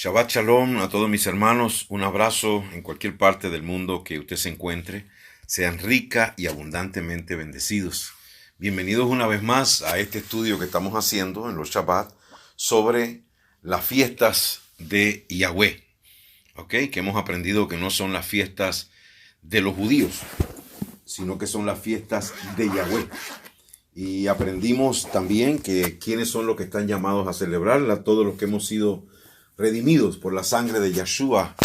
Shabbat Shalom a todos mis hermanos, un abrazo en cualquier parte del mundo que usted se encuentre. Sean rica y abundantemente bendecidos. Bienvenidos una vez más a este estudio que estamos haciendo en los Shabbat sobre las fiestas de Yahweh. Que hemos aprendido que no son las fiestas de los judíos, sino que son las fiestas de Yahweh. Y aprendimos también que quiénes son los que están llamados a celebrarla, todos los que hemos sido redimidos por la sangre de Yeshua,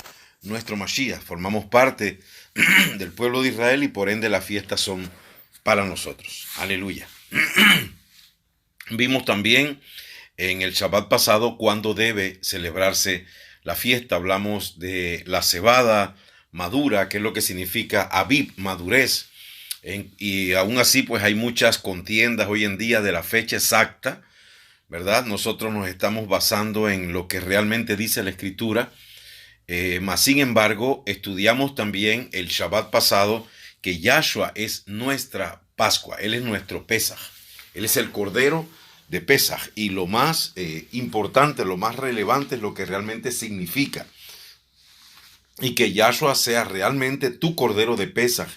nuestro Mashiach. Formamos parte del pueblo de Israel y por ende las fiestas son para nosotros. Aleluya. Vimos también en el Shabbat pasado cuándo debe celebrarse la fiesta. Hablamos de la cebada madura, que es lo que significa Aviv, madurez. Y aún así pues hay muchas contiendas hoy en día de la fecha exacta, ¿verdad? Nosotros nos estamos basando en lo que realmente dice la Escritura, mas sin embargo estudiamos también el Shabbat pasado que Yahshua es nuestra Pascua, Él es nuestro Pesaj, Él es el Cordero de Pesaj, y lo más importante, lo más relevante es lo que realmente significa, y que Yahshua sea realmente tu Cordero de Pesaj,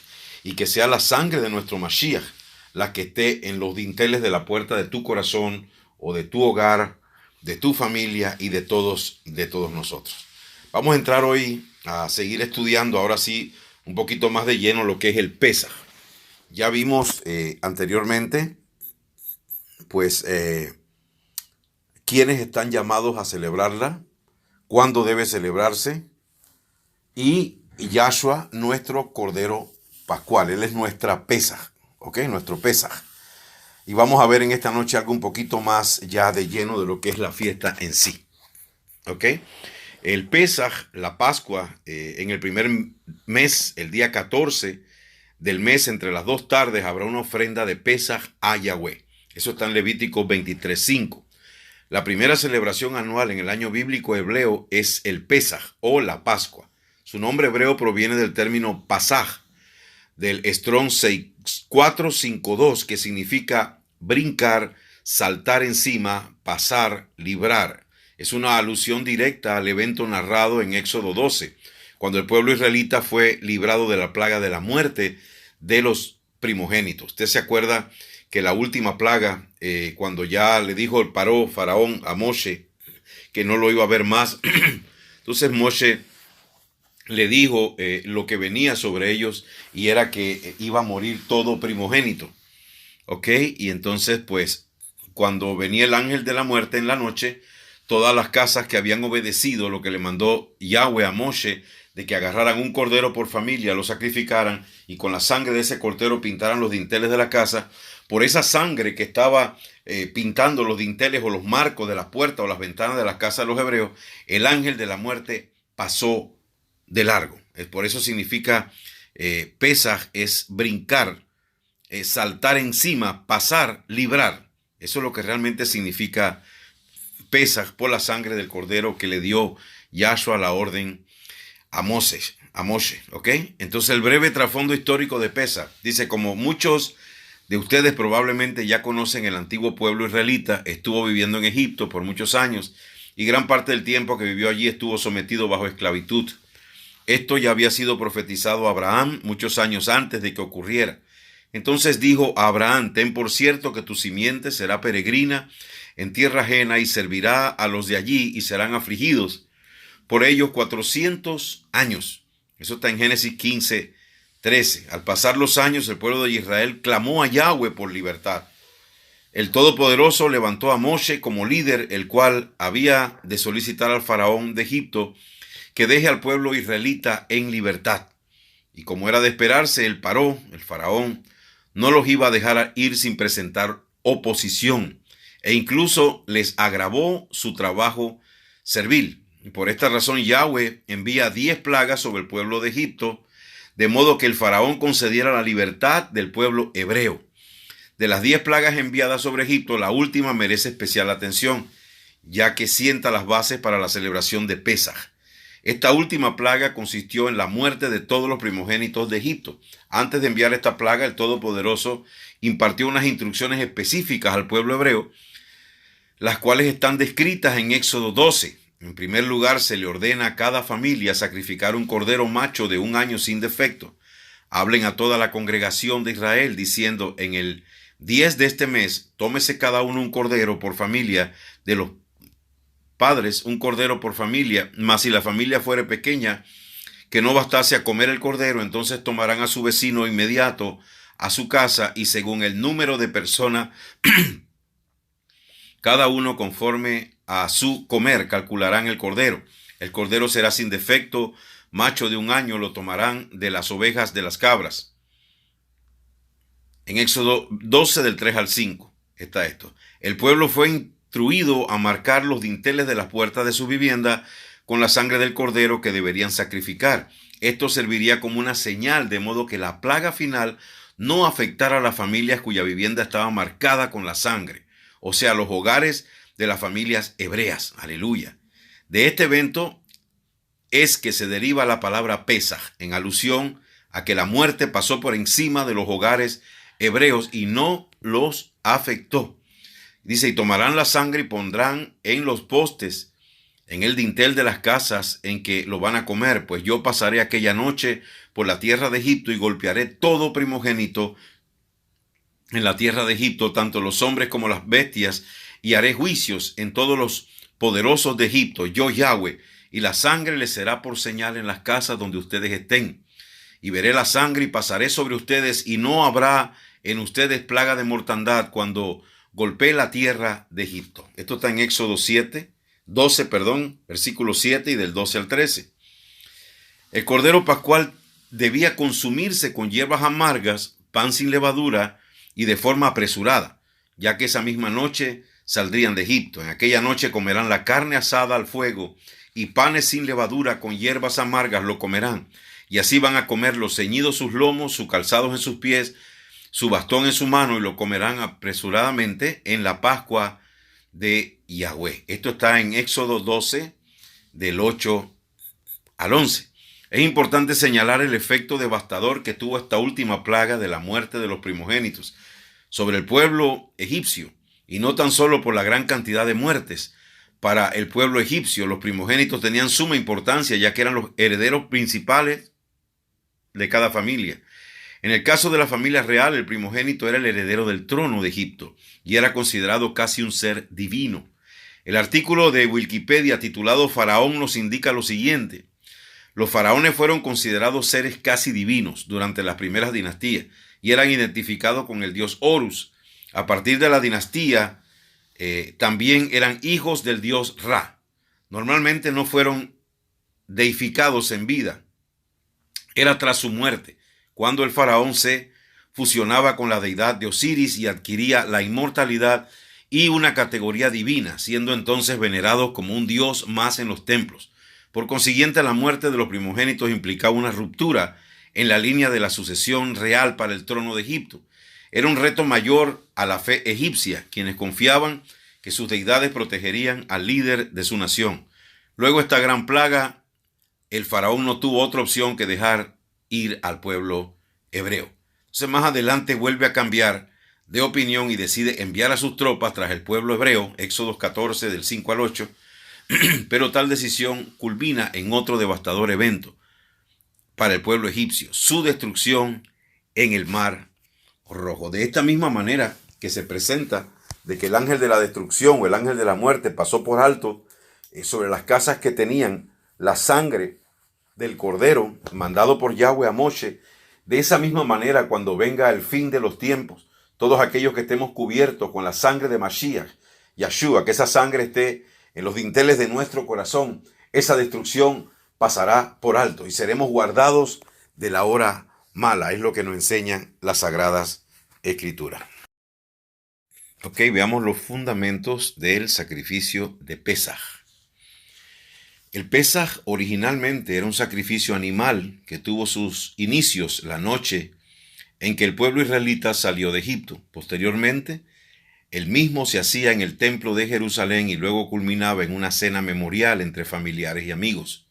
y que sea la sangre de nuestro Mashiach la que esté en los dinteles de la puerta de tu corazón o de tu hogar, de tu familia y de todos nosotros. Vamos a entrar hoy a seguir estudiando, ahora sí, un poquito más de lleno lo que es el Pesaj. Ya vimos anteriormente, pues, quiénes están llamados a celebrarla, cuándo debe celebrarse, y Yahshua, nuestro Cordero Pascual, Él es nuestra Pesaj, nuestro Pesaj. Y vamos a ver en esta noche algo un poquito más ya de lleno de lo que es la fiesta en sí. El Pesaj, la Pascua, en el primer mes, el día 14 del mes, entre las 2 tardes, habrá una ofrenda de Pesaj a Yahweh. Eso está en Levítico 23:5. La primera celebración anual en el año bíblico hebreo es el Pesaj o la Pascua. Su nombre hebreo proviene del término Pasaj, del Strong 6452, que significa brincar, saltar encima, pasar, librar. Es una alusión directa al evento narrado en Éxodo 12, cuando el pueblo israelita fue librado de la plaga de la muerte de los primogénitos. Usted se acuerda que la última plaga, cuando ya le dijo el faraón a Moshe que no lo iba a ver más, entonces Moshe le dijo lo que venía sobre ellos, y era que iba a morir todo primogénito. Y entonces pues cuando venía el ángel de la muerte en la noche, todas las casas que habían obedecido lo que le mandó Yahweh a Moshe, de que agarraran un cordero por familia, lo sacrificaran y con la sangre de ese cordero pintaran los dinteles de la casa, por esa sangre que estaba pintando los dinteles o los marcos de la puerta o las ventanas de las casas de los hebreos, el ángel de la muerte pasó de largo. Por eso significa Pesaj es brincar, saltar encima, pasar, librar. Eso es lo que realmente significa Pesaj, por la sangre del cordero que le dio Yahshua la orden a Moshe. Entonces el breve trasfondo histórico de Pesaj dice: como muchos de ustedes probablemente ya conocen, el antiguo pueblo israelita estuvo viviendo en Egipto por muchos años, y gran parte del tiempo que vivió allí estuvo sometido bajo esclavitud. Esto ya había sido profetizado a Abraham muchos años antes de que ocurriera. Entonces dijo a Abraham: ten por cierto que tu simiente será peregrina en tierra ajena y servirá a los de allí, y serán afligidos por ellos 400 años. Eso está en Génesis 15:13. Al pasar los años, el pueblo de Israel clamó a Yahweh por libertad. El Todopoderoso levantó a Moshe como líder, el cual había de solicitar al faraón de Egipto que deje al pueblo israelita en libertad. Y como era de esperarse, el faraón, no los iba a dejar ir sin presentar oposición, e incluso les agravó su trabajo servil. Y por esta razón Yahweh envía 10 plagas sobre el pueblo de Egipto, de modo que el faraón concediera la libertad del pueblo hebreo. De las 10 plagas enviadas sobre Egipto, la última merece especial atención, ya que sienta las bases para la celebración de Pesaj. Esta última plaga consistió en la muerte de todos los primogénitos de Egipto. Antes de enviar esta plaga, el Todopoderoso impartió unas instrucciones específicas al pueblo hebreo, las cuales están descritas en Éxodo 12. En primer lugar, se le ordena a cada familia sacrificar un cordero macho de 1 año sin defecto. Hablen a toda la congregación de Israel, diciendo, en el 10 de este mes, tómese cada uno un cordero por familia de los padres, un cordero por familia, mas si la familia fuere pequeña, que no bastase a comer el cordero, entonces tomarán a su vecino inmediato a su casa, y según el número de personas, cada uno conforme a su comer calcularán el cordero. El cordero será sin defecto, macho de 1 año, lo tomarán de las ovejas de las cabras. En Éxodo 12 del 3 al 5 está esto. El pueblo fue instruido a marcar los dinteles de las puertas de su vivienda con la sangre del cordero que deberían sacrificar. Esto serviría como una señal, de modo que la plaga final no afectara a las familias cuya vivienda estaba marcada con la sangre, o sea, los hogares de las familias hebreas. Aleluya. De este evento es que se deriva la palabra Pesaj, en alusión a que la muerte pasó por encima de los hogares hebreos y no los afectó. Dice, y tomarán la sangre y pondrán en los postes, en el dintel de las casas en que lo van a comer, pues yo pasaré aquella noche por la tierra de Egipto y golpearé todo primogénito en la tierra de Egipto, tanto los hombres como las bestias, y haré juicios en todos los poderosos de Egipto, yo Yahweh, y la sangre les será por señal en las casas donde ustedes estén. Y veré la sangre y pasaré sobre ustedes, y no habrá en ustedes plaga de mortandad cuando golpee la tierra de Egipto. Esto está en Éxodo 12, versículo 7 y del 12 al 13. El cordero pascual debía consumirse con hierbas amargas, pan sin levadura y de forma apresurada, ya que esa misma noche saldrían de Egipto. En aquella noche comerán la carne asada al fuego y panes sin levadura con hierbas amargas lo comerán. Y así van a comerlo ceñidos sus lomos, sus calzados en sus pies, su bastón en su mano, y lo comerán apresuradamente en la Pascua de Yahweh. Esto está en Éxodo 12, del 8 al 11. Es importante señalar el efecto devastador que tuvo esta última plaga de la muerte de los primogénitos sobre el pueblo egipcio, y no tan solo por la gran cantidad de muertes. Para el pueblo egipcio, los primogénitos tenían suma importancia, ya que eran los herederos principales de cada familia. En el caso de la familia real, el primogénito era el heredero del trono de Egipto y era considerado casi un ser divino. El artículo de Wikipedia titulado Faraón nos indica lo siguiente: los faraones fueron considerados seres casi divinos durante las primeras dinastías y eran identificados con el dios Horus. A partir de la dinastía, también eran hijos del dios Ra. Normalmente no fueron deificados en vida. Era tras su muerte, cuando el faraón se fusionaba con la deidad de Osiris y adquiría la inmortalidad y una categoría divina, siendo entonces venerado como un dios más en los templos. Por consiguiente, la muerte de los primogénitos implicaba una ruptura en la línea de la sucesión real para el trono de Egipto. Era un reto mayor a la fe egipcia, quienes confiaban que sus deidades protegerían al líder de su nación. Luego de esta gran plaga, el faraón no tuvo otra opción que dejar ir al pueblo hebreo. Entonces, más adelante vuelve a cambiar de opinión y decide enviar a sus tropas tras el pueblo hebreo, Éxodo 14 del 5 al 8, pero tal decisión culmina en otro devastador evento para el pueblo egipcio: su destrucción en el Mar Rojo. De esta misma manera que se presenta de que el ángel de la destrucción o el ángel de la muerte pasó por alto sobre las casas que tenían la sangre del cordero mandado por Yahweh a Moshe, de esa misma manera, cuando venga el fin de los tiempos, todos aquellos que estemos cubiertos con la sangre de Mashiach, Yahshua, que esa sangre esté en los dinteles de nuestro corazón, esa destrucción pasará por alto y seremos guardados de la hora mala. Es lo que nos enseñan las Sagradas Escrituras. Ok, veamos los fundamentos del sacrificio de Pesaj. El Pesaj originalmente era un sacrificio animal que tuvo sus inicios la noche en que el pueblo israelita salió de Egipto. Posteriormente, el mismo se hacía en el templo de Jerusalén y luego culminaba en una cena memorial entre familiares y amigos.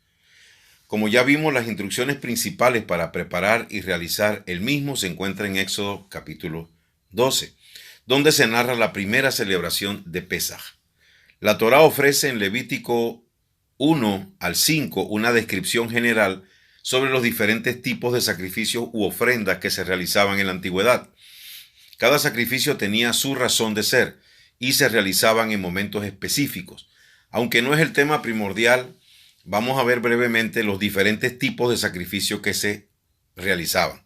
Como ya vimos, las instrucciones principales para preparar y realizar el mismo se encuentran en Éxodo capítulo 12, donde se narra la primera celebración de Pesaj. La Torá ofrece en Levítico 1 al 5 una descripción general sobre los diferentes tipos de sacrificios u ofrendas que se realizaban en la antigüedad. Cada sacrificio tenía su razón de ser y se realizaban en momentos específicos. Aunque no es el tema primordial, vamos a ver brevemente los diferentes tipos de sacrificios que se realizaban.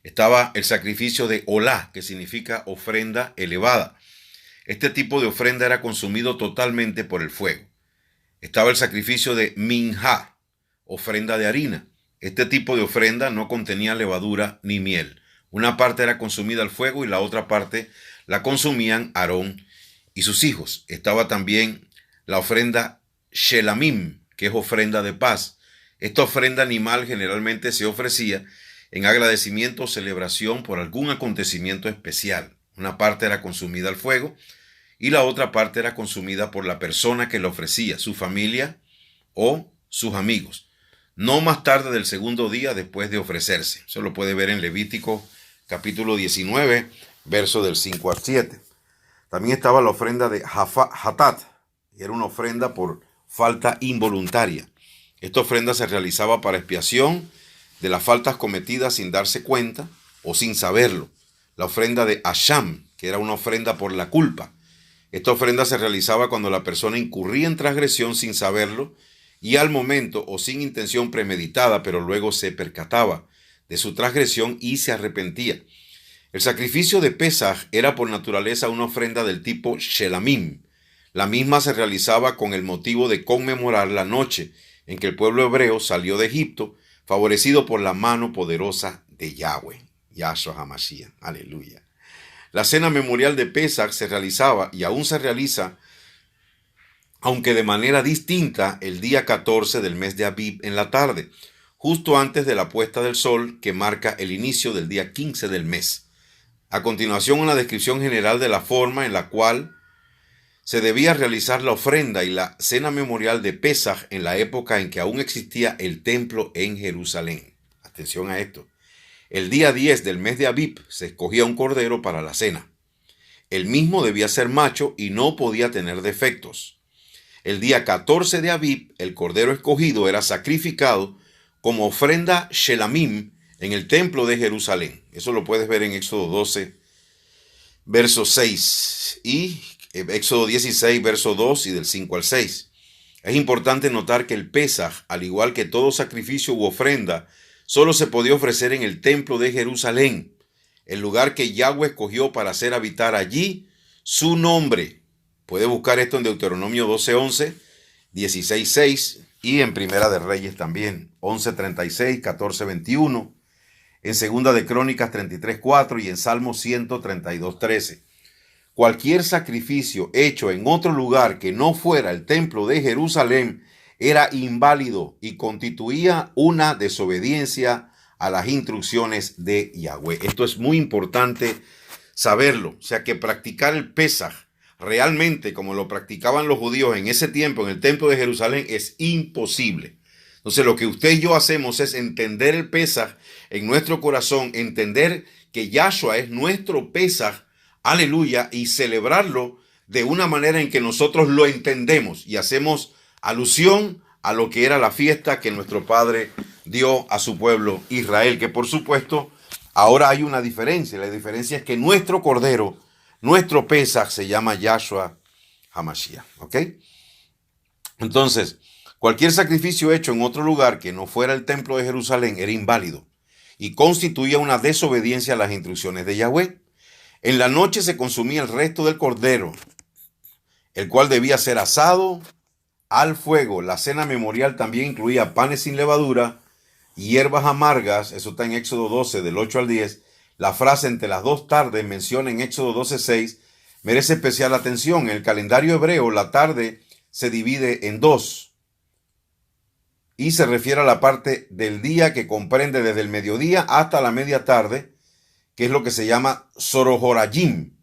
Estaba el sacrificio de olá, que significa ofrenda elevada. Este tipo de ofrenda era consumido totalmente por el fuego. Estaba el sacrificio de minjá, ofrenda de harina. Este tipo de ofrenda no contenía levadura ni miel. Una parte era consumida al fuego y la otra parte la consumían Aarón y sus hijos. Estaba también la ofrenda shelamim, que es ofrenda de paz. Esta ofrenda animal generalmente se ofrecía en agradecimiento o celebración por algún acontecimiento especial. Una parte era consumida al fuego y la otra parte era consumida por la persona que la ofrecía, su familia o sus amigos, no más tarde del segundo día después de ofrecerse. Eso lo puede ver en Levítico capítulo 19, verso del 5 al 7. También estaba la ofrenda de hatat, y era una ofrenda por falta involuntaria. Esta ofrenda se realizaba para expiación de las faltas cometidas sin darse cuenta o sin saberlo. La ofrenda de asham, que era una ofrenda por la culpa. Esta ofrenda se realizaba cuando la persona incurría en transgresión sin saberlo y al momento o sin intención premeditada, pero luego se percataba de su transgresión y se arrepentía. El sacrificio de Pesaj era por naturaleza una ofrenda del tipo shelamim. La misma se realizaba con el motivo de conmemorar la noche en que el pueblo hebreo salió de Egipto, favorecido por la mano poderosa de Yahweh, Yahshua HaMashiach. Aleluya. La cena memorial de Pesaj se realizaba y aún se realiza, aunque de manera distinta, el día 14 del mes de Abib en la tarde, justo antes de la puesta del sol, que marca el inicio del día 15 del mes. A continuación, una descripción general de la forma en la cual se debía realizar la ofrenda y la cena memorial de Pesaj en la época en que aún existía el templo en Jerusalén. Atención a esto. El día 10 del mes de Abib se escogía un cordero para la cena. El mismo debía ser macho y no podía tener defectos. El día 14 de Abib, el cordero escogido era sacrificado como ofrenda shelamim en el templo de Jerusalén. Eso lo puedes ver en Éxodo 12, verso 6 y Éxodo 16, verso 2 y del 5 al 6. Es importante notar que el Pesaj, al igual que todo sacrificio u ofrenda, solo se podía ofrecer en el templo de Jerusalén, el lugar que Yahweh escogió para hacer habitar allí su nombre. Puede buscar esto en Deuteronomio 12:11, 16:6 y en Primera de Reyes también, 11:36, 14:21, en Segunda de Crónicas 33:4 y en Salmo 132:13. Cualquier sacrificio hecho en otro lugar que no fuera el templo de Jerusalén era inválido y constituía una desobediencia a las instrucciones de Yahweh. Esto es muy importante saberlo. O sea que practicar el Pesaj realmente como lo practicaban los judíos en ese tiempo en el templo de Jerusalén es imposible. Entonces lo que usted y yo hacemos es entender el Pesaj en nuestro corazón, entender que Yahshua es nuestro Pesaj, aleluya, y celebrarlo de una manera en que nosotros lo entendemos y hacemos alusión a lo que era la fiesta que nuestro Padre dio a su pueblo Israel, que por supuesto ahora hay una diferencia. La diferencia es que nuestro Cordero, nuestro Pesaj se llama Yahshua HaMashiach, ¿ok? Entonces, cualquier sacrificio hecho en otro lugar que no fuera el templo de Jerusalén era inválido y constituía una desobediencia a las instrucciones de Yahweh. En la noche se consumía el resto del cordero, el cual debía ser asado al fuego. La cena memorial también incluía panes sin levadura, hierbas amargas. Eso está en Éxodo 12, del 8 al 10. La frase entre las dos tardes menciona en Éxodo 12:6 merece especial atención. En el calendario hebreo, la tarde se divide en dos y se refiere a la parte del día que comprende desde el mediodía hasta la media tarde, que es lo que se llama Sorohorayim,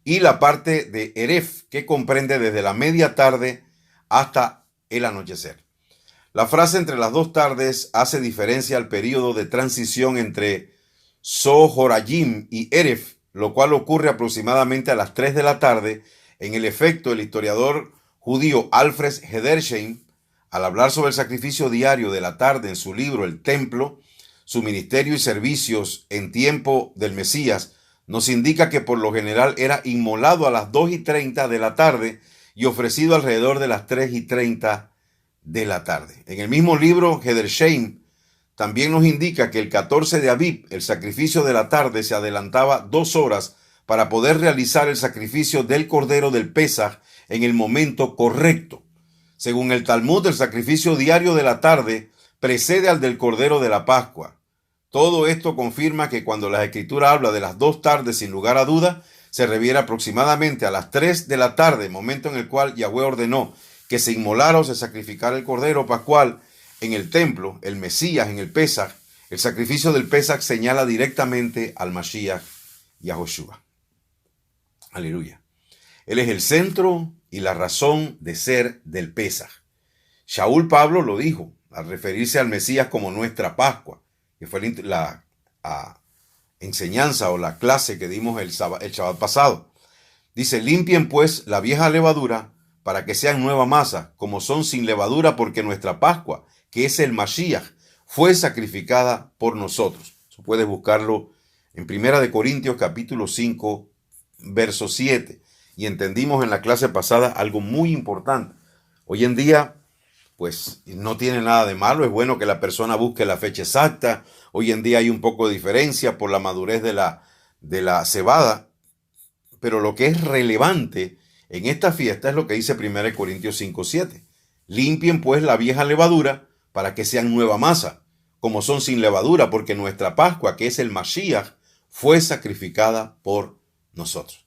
y la parte de Eref, que comprende desde la media tarde hasta el anochecer. La frase entre las dos tardes hace diferencia al periodo de transición entre Sorohorayim y Eref, lo cual ocurre aproximadamente a las 3 de la tarde. En el efecto, el historiador judío Alfred Hedersheim al hablar sobre el sacrificio diario de la tarde en su libro El Templo, su ministerio y servicios en tiempo del Mesías, nos indica que por lo general era inmolado a las 2:30 de la tarde y ofrecido alrededor de las 3:30 de la tarde. En el mismo libro, Hedersheim también nos indica que el 14 de Abib, el sacrificio de la tarde, se adelantaba 2 horas para poder realizar el sacrificio del cordero del Pesaj en el momento correcto. Según el Talmud, el sacrificio diario de la tarde precede al del cordero de la Pascua. Todo esto confirma que cuando la Escritura habla de las 2 tardes, sin lugar a duda, se refiere aproximadamente a las 3 de la tarde, momento en el cual Yahweh ordenó que se inmolara o se sacrificara el cordero pascual en el templo, el Mesías en el Pesaj. El sacrificio del Pesaj señala directamente al Mashiach Yahoshua. Aleluya. Él es el centro y la razón de ser del Pesaj. Shaul Pablo lo dijo al referirse al Mesías como nuestra Pascua, que fue la enseñanza o la clase que dimos el Shabbat pasado. Dice, limpien pues la vieja levadura para que sean nueva masa, como son sin levadura, porque nuestra Pascua, que es el Mashiach, fue sacrificada por nosotros. Eso puedes buscarlo en 1 Corintios capítulo 5, verso 7. Y entendimos en la clase pasada algo muy importante. Hoy en día, pues no tiene nada de malo, es bueno que la persona busque la fecha exacta. Hoy en día hay un poco de diferencia por la madurez de la cebada, pero lo que es relevante en esta fiesta es lo que dice 1 Corintios 5:7. Limpien pues la vieja levadura para que sean nueva masa, como son sin levadura, porque nuestra Pascua, que es el Mashiach, fue sacrificada por nosotros.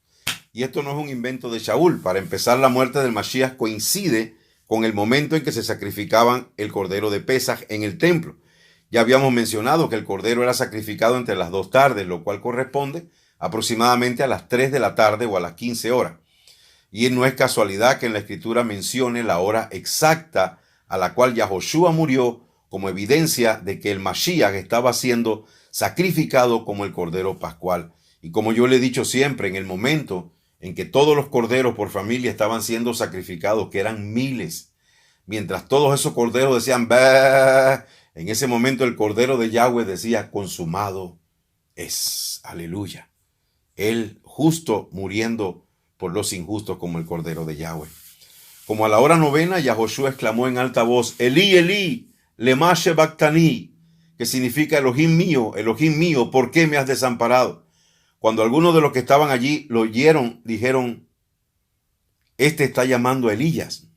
Y esto no es un invento de Shaul. Para empezar, la muerte del Mashiach coincide con el momento en que se sacrificaban el cordero de Pesaj en el templo. Ya habíamos mencionado que el cordero era sacrificado entre las 2 tardes, lo cual corresponde aproximadamente a las 3 de la tarde o a las 15 horas. Y no es casualidad que en la Escritura mencione la hora exacta a la cual Yahoshua murió como evidencia de que el Mashiach estaba siendo sacrificado como el cordero pascual. Y como yo le he dicho siempre, en el momento en que todos los corderos por familia estaban siendo sacrificados, que eran miles, mientras todos esos corderos decían, bah, en ese momento el cordero de Yahweh decía, consumado es. Aleluya. Él justo muriendo por los injustos como el cordero de Yahweh. Como a la hora novena, Yahoshua exclamó en alta voz, Elí, Elí, lema sabactani, que significa Elohim mío, ¿por qué me has desamparado? Cuando algunos de los que estaban allí lo oyeron, dijeron, este está llamando a Elías.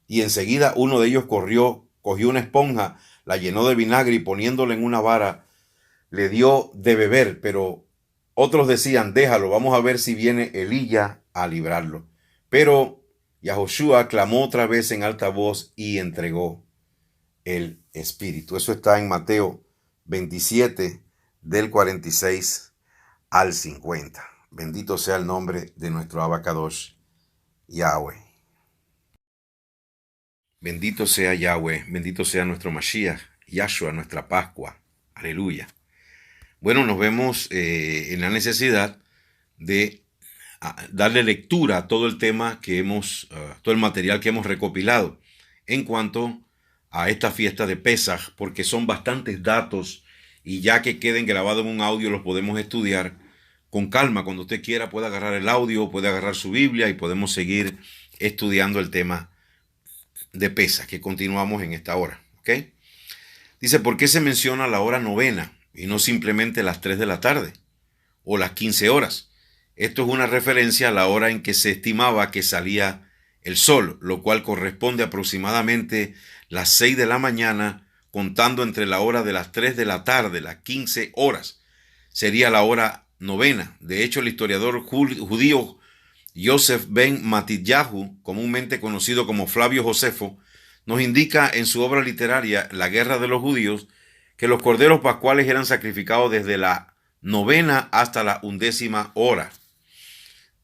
Y enseguida uno de ellos corrió, cogió una esponja, la llenó de vinagre y poniéndola en una vara, le dio de beber, pero otros decían, déjalo, vamos a ver si viene Elías a librarlo. Pero Yahoshua clamó otra vez en alta voz y entregó el Espíritu. Eso está en Mateo 27, del 46 al 50. Bendito sea el nombre de nuestro Abacadosh, Yahweh. Bendito sea Yahweh, bendito sea nuestro Mashiach, Yahshua, nuestra Pascua. Aleluya. Bueno, nos vemos en la necesidad de darle lectura a todo el tema que todo el material que hemos recopilado en cuanto a esta fiesta de Pesaj, porque son bastantes datos y ya que queden grabados en un audio los podemos estudiar con calma. Cuando usted quiera puede agarrar el audio, puede agarrar su Biblia y podemos seguir estudiando el tema de Pesaj que continuamos en esta hora. ¿Ok? Dice, ¿por qué se menciona la hora novena y no simplemente las 3 de la tarde o las 15 horas? Esto es una referencia a la hora en que se estimaba que salía el sol, lo cual corresponde aproximadamente las 6 de la mañana, contando entre la hora de las 3 de la tarde, las 15 horas. Sería la hora novena. De hecho, el historiador judío Yosef ben Matityahu, comúnmente conocido como Flavio Josefo, nos indica en su obra literaria La Guerra de los Judíos que los corderos pascuales eran sacrificados desde la novena hasta la 11ª hora.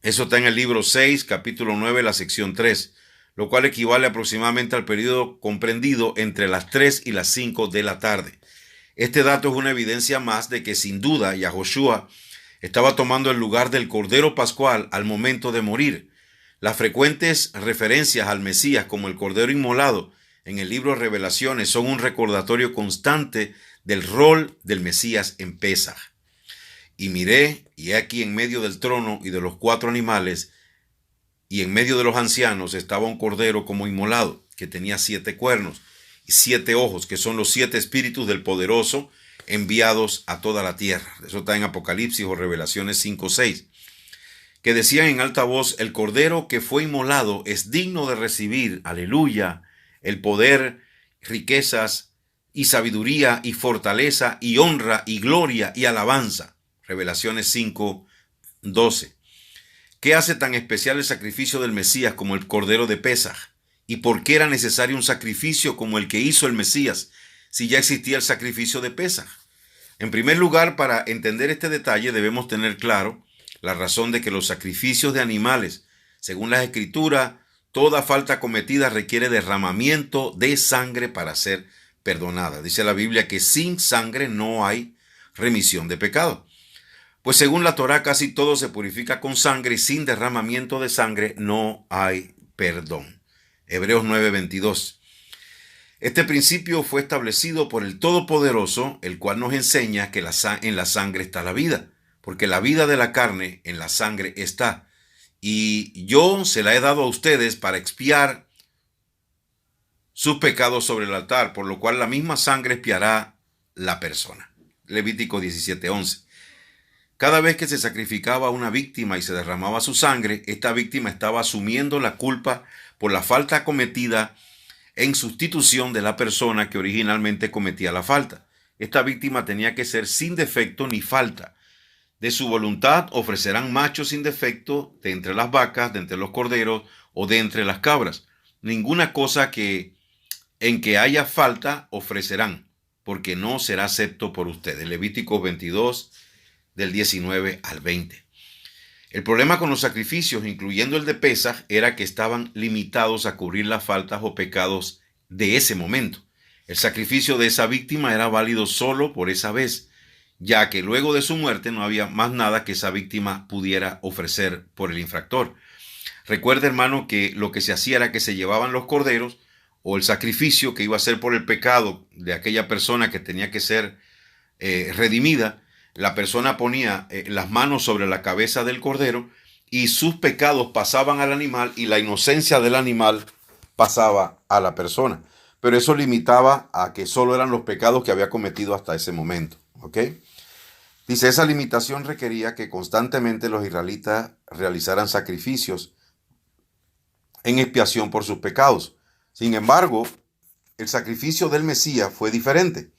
Eso está en el libro 6, capítulo 9, la sección 3, lo cual equivale aproximadamente al periodo comprendido entre las 3 y las 5 de la tarde. Este dato es una evidencia más de que sin duda Yahoshua estaba tomando el lugar del cordero pascual al momento de morir. Las frecuentes referencias al Mesías como el cordero inmolado en el libro Revelaciones son un recordatorio constante del rol del Mesías en Pesaj. Y miré, y he aquí en medio del trono y de los 4 animales, y en medio de los ancianos estaba un cordero como inmolado, que tenía 7 cuernos y 7 ojos, que son los 7 espíritus del poderoso enviados a toda la tierra. Eso está en Apocalipsis o Revelaciones 5:6. Que decían en alta voz: el cordero que fue inmolado es digno de recibir, aleluya, el poder, riquezas y sabiduría y fortaleza y honra y gloria y alabanza. Revelaciones 5:12. ¿Qué hace tan especial el sacrificio del Mesías como el cordero de Pesaj? ¿Y por qué era necesario un sacrificio como el que hizo el Mesías si ya existía el sacrificio de Pesaj? En primer lugar, para entender este detalle debemos tener claro la razón de que los sacrificios de animales, según las Escrituras, toda falta cometida requiere derramamiento de sangre para ser perdonada. Dice la Biblia que sin sangre no hay remisión de pecado. Pues según la Torá, casi todo se purifica con sangre y sin derramamiento de sangre no hay perdón. Hebreos 9:22. Este principio fue establecido por el Todopoderoso, el cual nos enseña que en la sangre está la vida, porque la vida de la carne en la sangre está. Y yo se la he dado a ustedes para expiar sus pecados sobre el altar, por lo cual la misma sangre expiará la persona. Levítico 17:11. Cada vez que se sacrificaba una víctima y se derramaba su sangre, esta víctima estaba asumiendo la culpa por la falta cometida en sustitución de la persona que originalmente cometía la falta. Esta víctima tenía que ser sin defecto ni falta. De su voluntad ofrecerán machos sin defecto de entre las vacas, de entre los corderos o de entre las cabras. Ninguna cosa en que haya falta ofrecerán, porque no será acepto por ustedes. Levítico 22, del 19 al 20. El problema con los sacrificios, incluyendo el de Pesaj, era que estaban limitados a cubrir las faltas o pecados de ese momento. El sacrificio de esa víctima era válido solo por esa vez, ya que luego de su muerte no había más nada que esa víctima pudiera ofrecer por el infractor. Recuerda, hermano, que lo que se hacía era que se llevaban los corderos o el sacrificio que iba a ser por el pecado de aquella persona que tenía que ser redimida. La persona ponía las manos sobre la cabeza del cordero y sus pecados pasaban al animal y la inocencia del animal pasaba a la persona. Pero eso limitaba a que solo eran los pecados que había cometido hasta ese momento. ¿Ok? Dice, esa limitación requería que constantemente los israelitas realizaran sacrificios en expiación por sus pecados. Sin embargo, el sacrificio del Mesías fue diferente,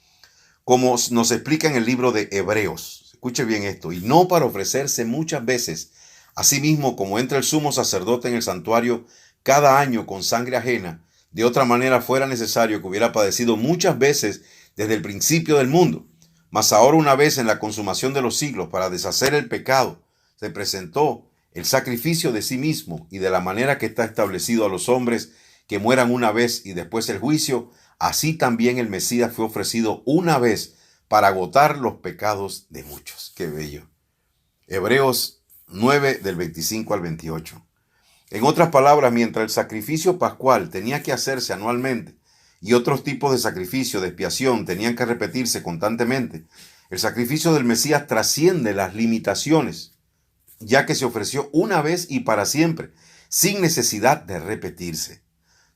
como nos explica en el libro de Hebreos. Escuche bien esto. Y no para ofrecerse muchas veces, asimismo como entra el sumo sacerdote en el santuario cada año con sangre ajena, de otra manera fuera necesario que hubiera padecido muchas veces desde el principio del mundo. Mas ahora, una vez en la consumación de los siglos, para deshacer el pecado, se presentó el sacrificio de sí mismo, y de la manera que está establecido a los hombres que mueran una vez y después el juicio, así también el Mesías fue ofrecido una vez para agotar los pecados de muchos. ¡Qué bello! Hebreos 9, del 25 al 28. En otras palabras, mientras el sacrificio pascual tenía que hacerse anualmente y otros tipos de sacrificio de expiación tenían que repetirse constantemente, el sacrificio del Mesías trasciende las limitaciones, ya que se ofreció una vez y para siempre, sin necesidad de repetirse.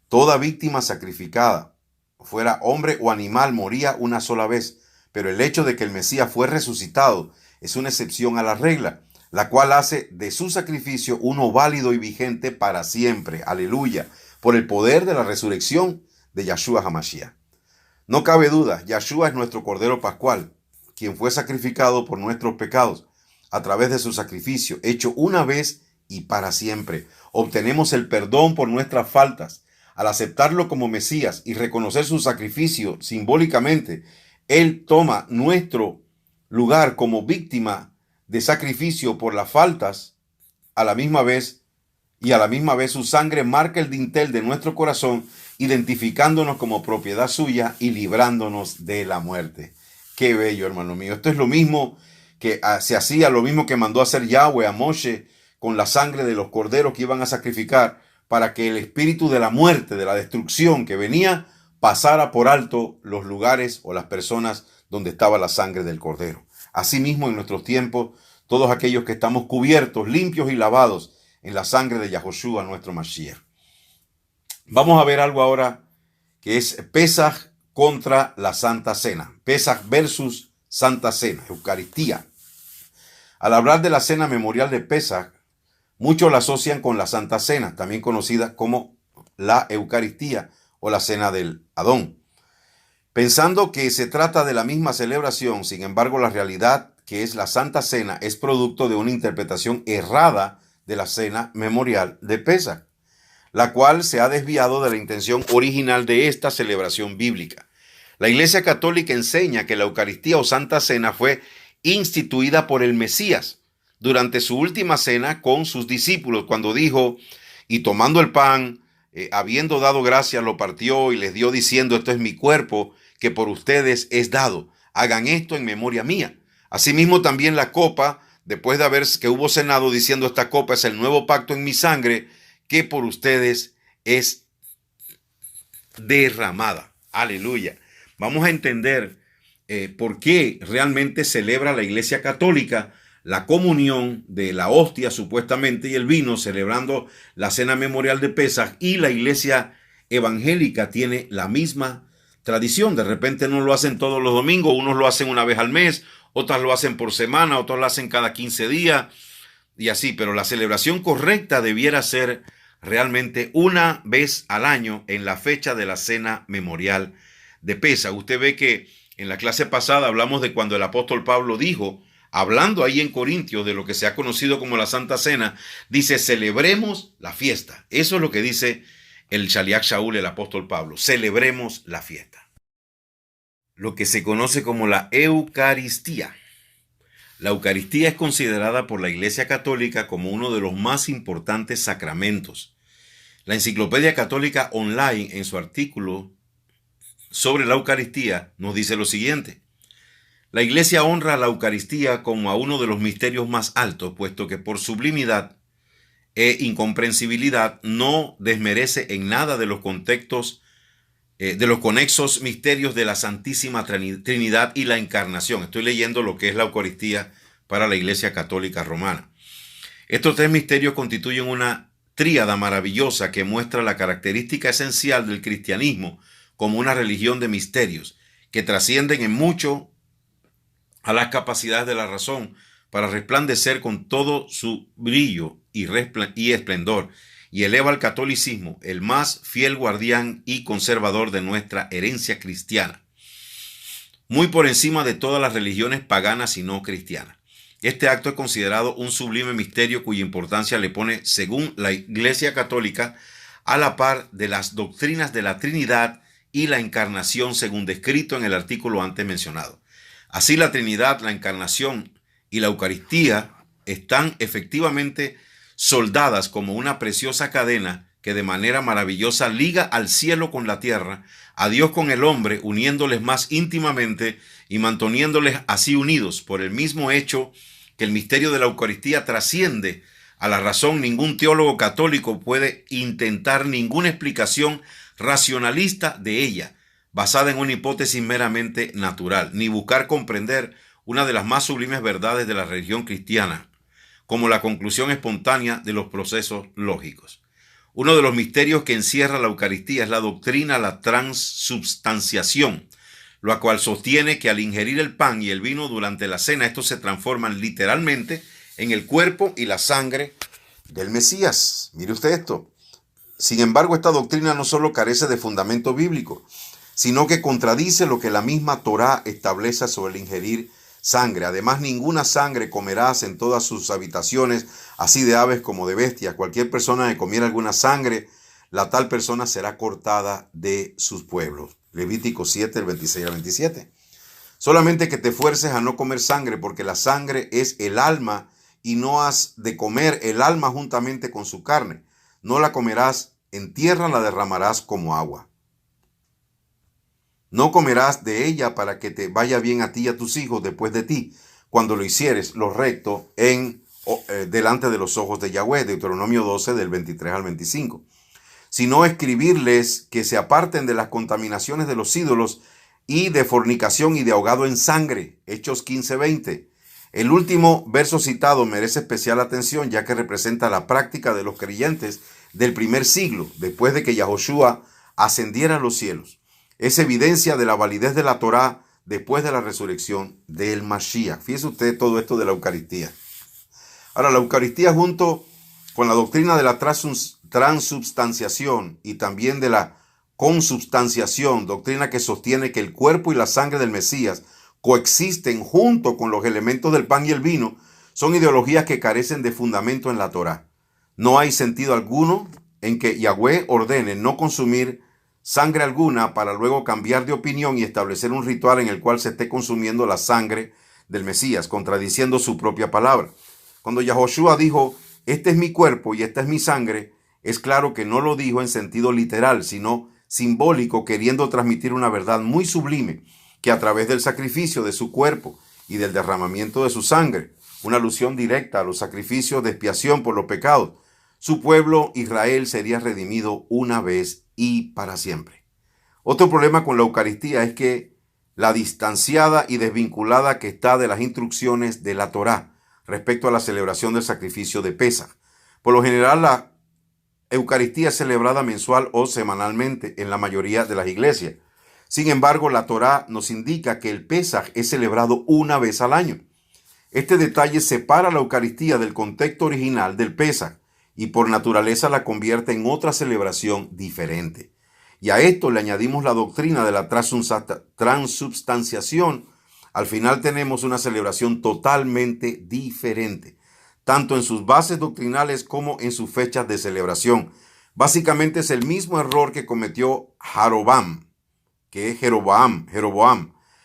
Toda víctima sacrificada, fuera hombre o animal, moría una sola vez, pero el hecho de que el Mesías fue resucitado es una excepción a la regla, la cual hace de su sacrificio uno válido y vigente para siempre. Aleluya, por el poder de la resurrección de Yahshua HaMashiach. No cabe duda, Yahshua es nuestro Cordero Pascual, quien fue sacrificado por nuestros pecados. A través de su sacrificio, hecho una vez y para siempre, obtenemos el perdón por nuestras faltas. Al aceptarlo como Mesías y reconocer su sacrificio simbólicamente, Él toma nuestro lugar como víctima de sacrificio por las faltas, a la misma vez su sangre marca el dintel de nuestro corazón, identificándonos como propiedad suya y librándonos de la muerte. Qué bello, hermano mío. Esto es lo mismo que se hacía, lo mismo que mandó a hacer Yahweh a Moshe con la sangre de los corderos que iban a sacrificar, para que el espíritu de la muerte, de la destrucción que venía, pasara por alto los lugares o las personas donde estaba la sangre del Cordero. Asimismo, en nuestros tiempos, todos aquellos que estamos cubiertos, limpios y lavados en la sangre de Yahoshua, nuestro Mashiach. Vamos a ver algo ahora que es Pesaj contra la Santa Cena. Pesaj versus Santa Cena, Eucaristía. Al hablar de la cena memorial de Pesaj, muchos la asocian con la Santa Cena, también conocida como la Eucaristía o la Cena del Adón, pensando que se trata de la misma celebración. Sin embargo, la realidad que es la Santa Cena es producto de una interpretación errada de la cena memorial de Pesaj, la cual se ha desviado de la intención original de esta celebración bíblica. La Iglesia Católica enseña que la Eucaristía o Santa Cena fue instituida por el Mesías durante su última cena con sus discípulos, cuando dijo, y tomando el pan, habiendo dado gracias, lo partió y les dio diciendo, esto es mi cuerpo que por ustedes es dado. Hagan esto en memoria mía. Asimismo también la copa, después de haber que hubo cenado, diciendo, esta copa es el nuevo pacto en mi sangre que por ustedes es derramada. Aleluya. Vamos a entender por qué realmente celebra la Iglesia Católica la comunión de la hostia supuestamente y el vino, celebrando la cena memorial de Pesaj, y la Iglesia evangélica tiene la misma tradición. De repente no lo hacen todos los domingos, unos lo hacen una vez al mes, otras lo hacen por semana, otros lo hacen cada 15 días y así, pero la celebración correcta debiera ser realmente una vez al año en la fecha de la cena memorial de Pesaj. Usted ve que en la clase pasada hablamos de cuando el apóstol Pablo dijo, hablando ahí en Corintios de lo que se ha conocido como la Santa Cena, dice, celebremos la fiesta. Eso es lo que dice el Shaliach Shaul, el apóstol Pablo, celebremos la fiesta. Lo que se conoce como la Eucaristía. La Eucaristía es considerada por la Iglesia Católica como uno de los más importantes sacramentos. La Enciclopedia Católica Online, en su artículo sobre la Eucaristía, nos dice lo siguiente. La Iglesia honra a la Eucaristía como a uno de los misterios más altos, puesto que por sublimidad e incomprensibilidad no desmerece en nada de los contextos, de los conexos misterios de la Santísima Trinidad y la Encarnación. Estoy leyendo lo que es la Eucaristía para la Iglesia Católica Romana. Estos tres misterios constituyen una tríada maravillosa que muestra la característica esencial del cristianismo como una religión de misterios que trascienden en mucho a las capacidades de la razón para resplandecer con todo su brillo y esplendor, y eleva al catolicismo, el más fiel guardián y conservador de nuestra herencia cristiana, muy por encima de todas las religiones paganas y no cristianas. Este acto es considerado un sublime misterio cuya importancia le pone, según la Iglesia Católica, a la par de las doctrinas de la Trinidad y la Encarnación, según descrito en el artículo antes mencionado. Así la Trinidad, la Encarnación y la Eucaristía están efectivamente soldadas como una preciosa cadena que de manera maravillosa liga al cielo con la tierra, a Dios con el hombre, uniéndoles más íntimamente y manteniéndoles así unidos por el mismo hecho que el misterio de la Eucaristía trasciende a la razón. Ningún teólogo católico puede intentar ninguna explicación racionalista de ella, basada en una hipótesis meramente natural, ni buscar comprender una de las más sublimes verdades de la religión cristiana, como la conclusión espontánea de los procesos lógicos. Uno de los misterios que encierra la Eucaristía es la doctrina de la transubstanciación, la cual sostiene que al ingerir el pan y el vino durante la cena, estos se transforman literalmente en el cuerpo y la sangre del Mesías. Mire usted esto. Sin embargo, esta doctrina no solo carece de fundamento bíblico, sino que contradice lo que la misma Torá establece sobre el ingerir sangre. Además, ninguna sangre comerás en todas sus habitaciones, así de aves como de bestias. Cualquier persona que comiera alguna sangre, la tal persona será cortada de sus pueblos. Levítico 7, el 26 al 27. Solamente que te fuerces a no comer sangre, porque la sangre es el alma, y no has de comer el alma juntamente con su carne. No la comerás, en tierra la derramarás como agua. No comerás de ella para que te vaya bien a ti y a tus hijos después de ti, cuando lo hicieres lo recto delante de los ojos de Yahweh. Deuteronomio 12 del 23 al 25. sino escribirles que se aparten de las contaminaciones de los ídolos y de fornicación y de ahogado en sangre. Hechos 15:20. El último verso citado merece especial atención, ya que representa la práctica de los creyentes del primer siglo, después de que Yahoshua ascendiera a los cielos. Es evidencia de la validez de la Torá después de la resurrección del Mashiach. Fíjese usted todo esto de la Eucaristía. Ahora, la Eucaristía, junto con la doctrina de la transubstanciación y también de la consubstanciación, doctrina que sostiene que el cuerpo y la sangre del Mesías coexisten junto con los elementos del pan y el vino, son ideologías que carecen de fundamento en la Torá. No hay sentido alguno en que Yahweh ordene no consumir sangre alguna para luego cambiar de opinión y establecer un ritual en el cual se esté consumiendo la sangre del Mesías, contradiciendo su propia palabra. Cuando Yahoshua dijo, este es mi cuerpo y esta es mi sangre, es claro que no lo dijo en sentido literal, sino simbólico, queriendo transmitir una verdad muy sublime, que a través del sacrificio de su cuerpo y del derramamiento de su sangre, una alusión directa a los sacrificios de expiación por los pecados, su pueblo Israel sería redimido una vez y para siempre. Otro problema con la Eucaristía es que la distanciada y desvinculada que está de las instrucciones de la Torá respecto a la celebración del sacrificio de Pesaj. Por lo general, la Eucaristía es celebrada mensual o semanalmente en la mayoría de las iglesias. Sin embargo, la Torá nos indica que el Pesaj es celebrado una vez al año. Este detalle separa la Eucaristía del contexto original del Pesaj y por naturaleza la convierte en otra celebración diferente. Y a esto le añadimos la doctrina de la transubstanciación. Al final tenemos una celebración totalmente diferente, tanto en sus bases doctrinales como en sus fechas de celebración. Básicamente es el mismo error que cometió Jeroboam,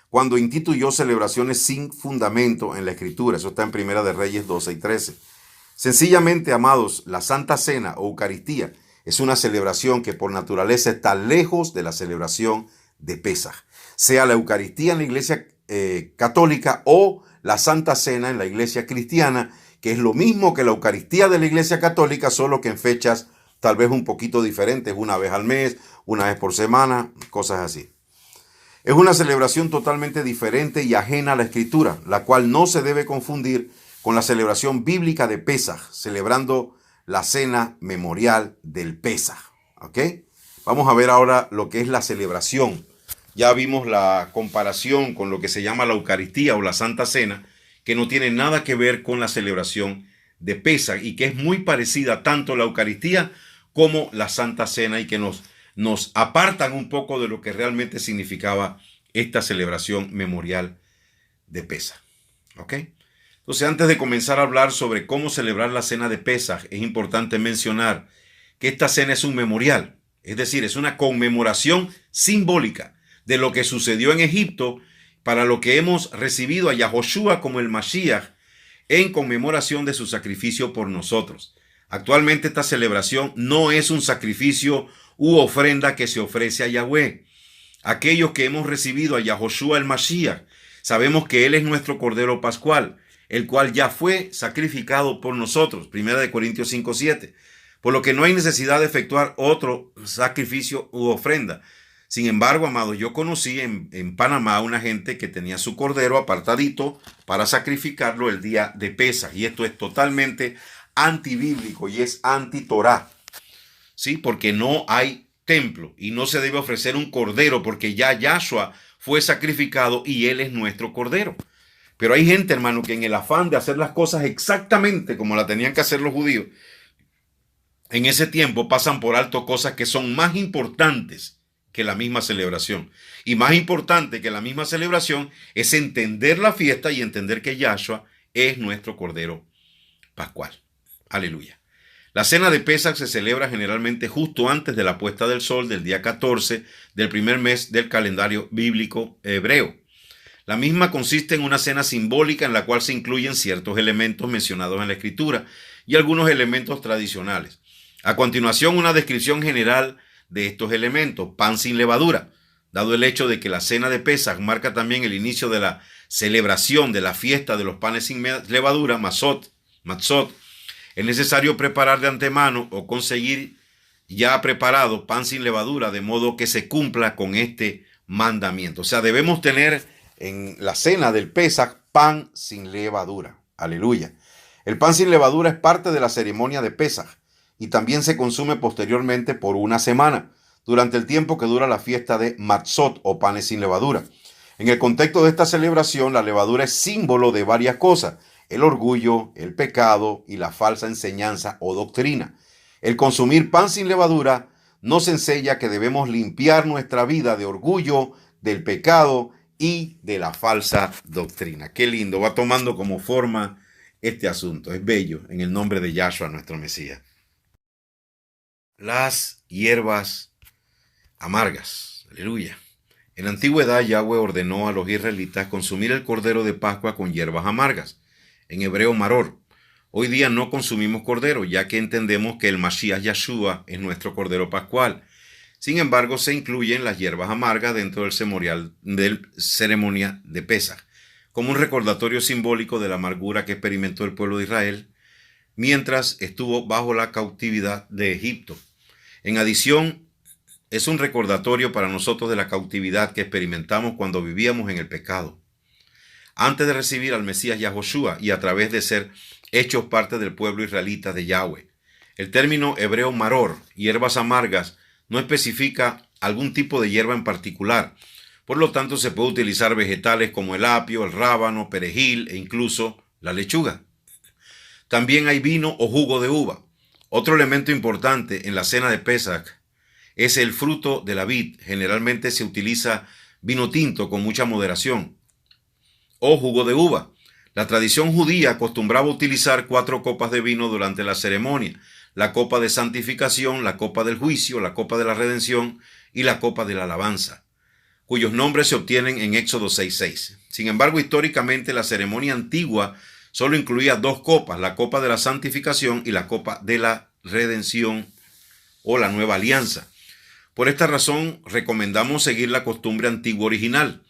cuando instituyó celebraciones sin fundamento en la Escritura. Eso está en Primera de Reyes 12 y 13. Sencillamente, amados, la Santa Cena o Eucaristía es una celebración que por naturaleza está lejos de la celebración de Pesaj, sea la Eucaristía en la Iglesia católica o la Santa Cena en la Iglesia cristiana, que es lo mismo que la Eucaristía de la Iglesia católica, solo que en fechas tal vez un poquito diferentes, una vez al mes, una vez por semana, cosas así. Es una celebración totalmente diferente y ajena a la Escritura, la cual no se debe confundir con la celebración bíblica de Pesaj, celebrando la cena memorial del Pesaj. ¿Ok? Vamos a ver ahora lo que es la celebración. Ya vimos la comparación con lo que se llama la Eucaristía o la Santa Cena, que no tiene nada que ver con la celebración de Pesaj y que es muy parecida tanto la Eucaristía como la Santa Cena y que nos apartan un poco de lo que realmente significaba esta celebración memorial de Pesaj. ¿Ok? Entonces, antes de comenzar a hablar sobre cómo celebrar la cena de Pesaj, es importante mencionar que esta cena es un memorial, es decir, es una conmemoración simbólica de lo que sucedió en Egipto para lo que hemos recibido a Yahoshua como el Mashiach en conmemoración de su sacrificio por nosotros. Actualmente esta celebración no es un sacrificio u ofrenda que se ofrece a Yahweh. Aquellos que hemos recibido a Yahoshua el Mashiach, sabemos que Él es nuestro Cordero Pascual, el cual ya fue sacrificado por nosotros. 1 Corintios 5:7. Por lo que no hay necesidad de efectuar otro sacrificio u ofrenda. Sin embargo, amados, yo conocí en Panamá una gente que tenía su cordero apartadito para sacrificarlo el día de Pesaj. Y esto es totalmente antibíblico y es anti-Torá. ¿Sí? Porque no hay templo y no se debe ofrecer un cordero porque ya Yahshua fue sacrificado y Él es nuestro cordero. Pero hay gente, hermano, que en el afán de hacer las cosas exactamente como la tenían que hacer los judíos, en ese tiempo pasan por alto cosas que son más importantes que la misma celebración. Y más importante que la misma celebración es entender la fiesta y entender que Yahshua es nuestro Cordero Pascual. Aleluya. La cena de Pesaj se celebra generalmente justo antes de la puesta del sol del día 14 del primer mes del calendario bíblico hebreo. La misma consiste en una cena simbólica en la cual se incluyen ciertos elementos mencionados en la Escritura y algunos elementos tradicionales. A continuación, una descripción general de estos elementos. Pan sin levadura. Dado el hecho de que la cena de Pesaj marca también el inicio de la celebración de la fiesta de los panes sin levadura, matzot, es necesario preparar de antemano o conseguir ya ha preparado pan sin levadura, de modo que se cumpla con este mandamiento. O sea, debemos tener en la cena del Pesaj pan sin levadura. Aleluya. El pan sin levadura es parte de la ceremonia de Pesaj y también se consume posteriormente por una semana, durante el tiempo que dura la fiesta de Matzot o panes sin levadura. En el contexto de esta celebración, la levadura es símbolo de varias cosas: el orgullo, el pecado y la falsa enseñanza o doctrina. El consumir pan sin levadura nos enseña que debemos limpiar nuestra vida de orgullo, del pecado y de la falsa doctrina. Qué lindo, va tomando como forma este asunto. Es bello, en el nombre de Yahshua, nuestro Mesías. Las hierbas amargas. Aleluya. En la antigüedad, Yahweh ordenó a los israelitas consumir el cordero de Pascua con hierbas amargas, en hebreo maror. Hoy día no consumimos cordero, ya que entendemos que el Mashiach Yahshua es nuestro cordero pascual. Sin embargo, se incluyen las hierbas amargas dentro del ceremonia de Pesaj, como un recordatorio simbólico de la amargura que experimentó el pueblo de Israel mientras estuvo bajo la cautividad de Egipto. En adición, es un recordatorio para nosotros de la cautividad que experimentamos cuando vivíamos en el pecado, antes de recibir al Mesías Yahoshua y a través de ser hechos parte del pueblo israelita de Yahweh. El término hebreo maror, hierbas amargas, no especifica algún tipo de hierba en particular. Por lo tanto, se puede utilizar vegetales como el apio, el rábano, perejil e incluso la lechuga. También hay vino o jugo de uva. Otro elemento importante en la cena de Pesaj es el fruto de la vid. Generalmente se utiliza vino tinto con mucha moderación o jugo de uva. La tradición judía acostumbraba utilizar 4 copas de vino durante la ceremonia: la copa de santificación, la copa del juicio, la copa de la redención y la copa de la alabanza, cuyos nombres se obtienen en Éxodo 6:6. Sin embargo, históricamente la ceremonia antigua solo incluía 2 copas, la copa de la santificación y la copa de la redención o la nueva alianza. Por esta razón, recomendamos seguir la costumbre antigua original.